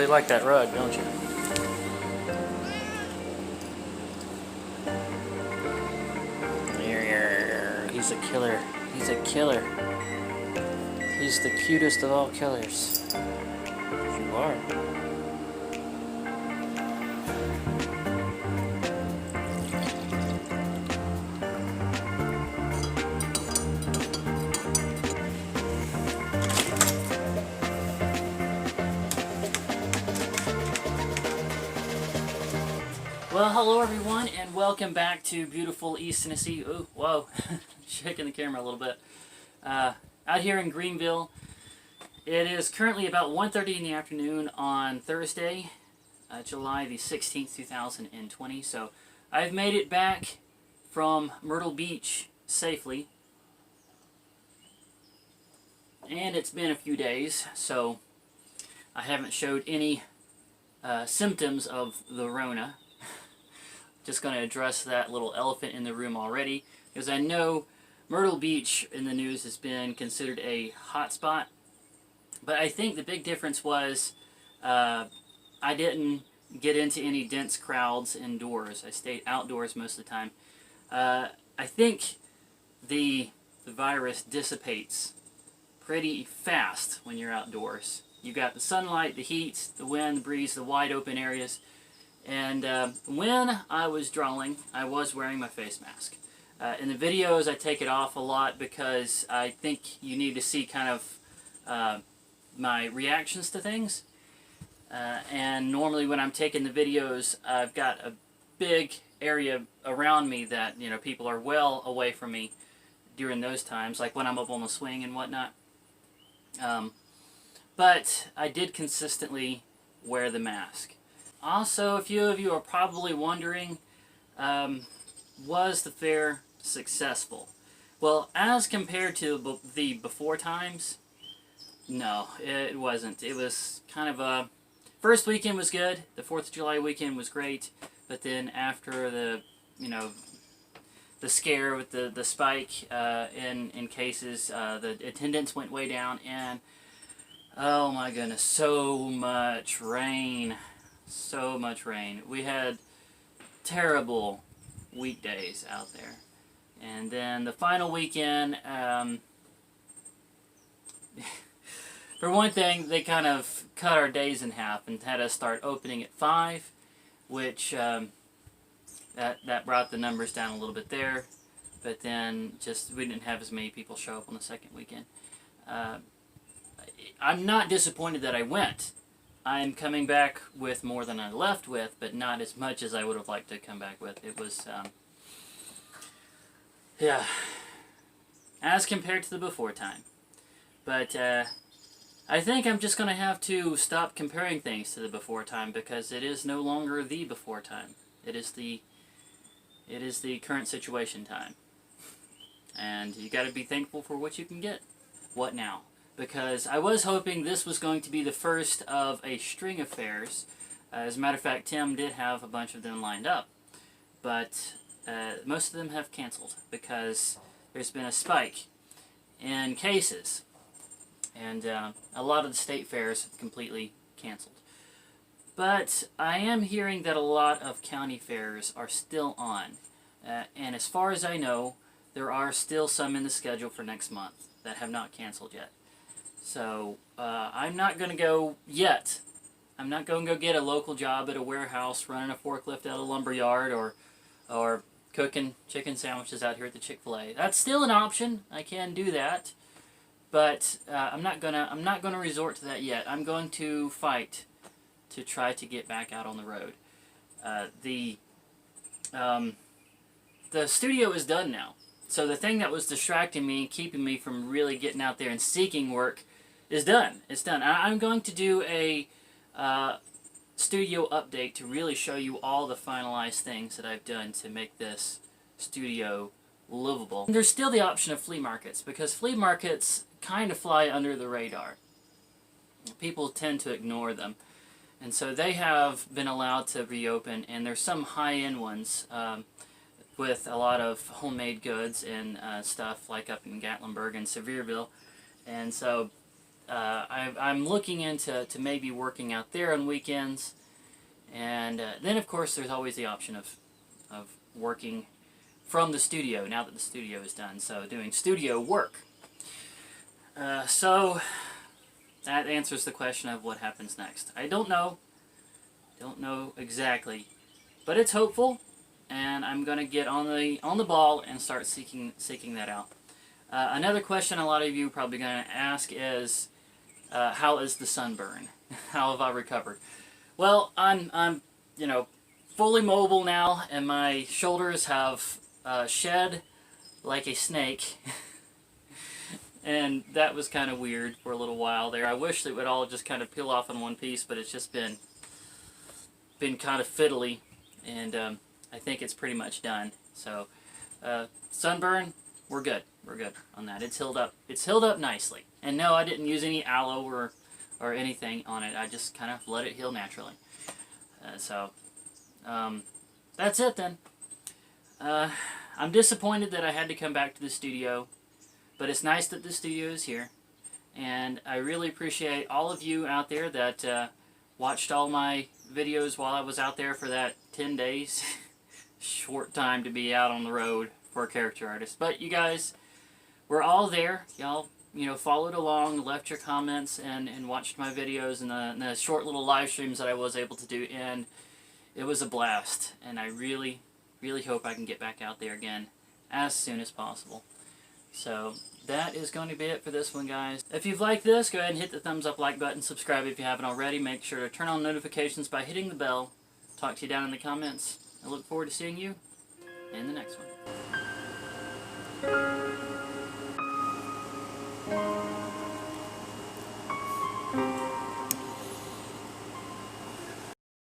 really like that rug, don't you? He's a killer. He's a killer. He's the cutest of all killers. You are. Well, hello everyone, and welcome back to beautiful East Tennessee. Ooh, whoa, shaking the camera a little bit. Out here in Greeneville, it is currently about 1:30 in the afternoon on Thursday, July the 16th, 2020. So I've made it back from Myrtle Beach safely, and it's been a few days, so I haven't showed any symptoms of the Rona. Just going to address that little elephant in the room already, because I know Myrtle Beach in the news has been considered a hot spot, but I think the big difference was I didn't get into any dense crowds indoors. I stayed outdoors most of the time. I think the virus dissipates pretty fast when you're outdoors. You got the sunlight, the heat, the wind, the breeze, the wide open areas. And when I was drawing, I was wearing my face mask. In the videos, I take it off a lot because I think you need to see kind of my reactions to things. And normally when I'm taking the videos, I've got a big area around me that, you know, people are well away from me during those times, like when I'm up on the swing and whatnot. But I did consistently wear the mask. Also, a few of you are probably wondering, was the fair successful? Well, as compared to the before times, no, it wasn't. It was kind of a... First weekend was good. The 4th of July weekend was great. But then after the, you know, the scare with the spike in cases, the attendance went way down. And, oh my goodness, so much rain. So much rain. We had terrible weekdays out there. And then the final weekend, for one thing, they kind of cut our days in half and had us start opening at 5, which that brought the numbers down a little bit there. But then we didn't have as many people show up on the second weekend. I'm not disappointed that I went. I'm coming back with more than I left with, but not as much as I would have liked to come back with. It was, yeah, as compared to the before time. But I think I'm just going to have to stop comparing things to the before time, because it is no longer the before time. It is the current situation time. And you got to be thankful for what you can get. What now? Because I was hoping this was going to be the first of a string of fairs. As a matter of fact, Tim did have a bunch of them lined up. But most of them have canceled because there's been a spike in cases. And a lot of the state fairs have completely canceled. But I am hearing that a lot of county fairs are still on. And as far as I know, there are still some in the schedule for next month that have not canceled yet. So, I'm not going to go yet. I'm not going to go get a local job at a warehouse, running a forklift at a lumber yard, or cooking chicken sandwiches out here at the Chick-fil-A. That's still an option. I can do that. But I'm not gonna resort to that yet. I'm going to fight to try to get back out on the road. The studio is done now. So the thing that was distracting me, keeping me from really getting out there and seeking work, is done. It's done. I'm going to do a studio update to really show you all the finalized things that I've done to make this studio livable. And there's still the option of flea markets, because flea markets kind of fly under the radar. People tend to ignore them. And so they have been allowed to reopen, and there's some high-end ones with a lot of homemade goods and stuff, like up in Gatlinburg and Sevierville. And so I'm looking into maybe working out there on weekends, and then of course there's always the option of working from the studio now that the studio is done, so doing studio work. So that answers the question of what happens next. I don't know exactly, but it's hopeful, and I'm gonna get on the ball and start seeking that out. Another question a lot of you are probably gonna ask is, how is the sunburn? How have I recovered? Well, I'm fully mobile now, and my shoulders have shed like a snake. And that was kind of weird for a little while there. I wish it would all just kind of peel off in one piece, but it's just been kind of fiddly, and I think it's pretty much done. So sunburn, we're good on that. It's healed up nicely. And no, I didn't use any aloe or anything on it. I just kind of let it heal naturally. So that's it then. I'm disappointed that I had to come back to the studio, but it's nice that the studio is here, and I really appreciate all of you out there that watched all my videos while I was out there for that 10 days. Short time to be out on the road for a character artist, but you guys were all there. Y'all followed along, left your comments, and watched my videos and the short little live streams that I was able to do, and it was a blast, and I really hope I can get back out there again as soon as possible. So that is going to be it for this one, guys. If you've liked this, go ahead and hit the thumbs up, like button, subscribe if you haven't already. Make sure to turn on notifications by hitting the bell. Talk to you down in the comments. I look forward to seeing you in the next one.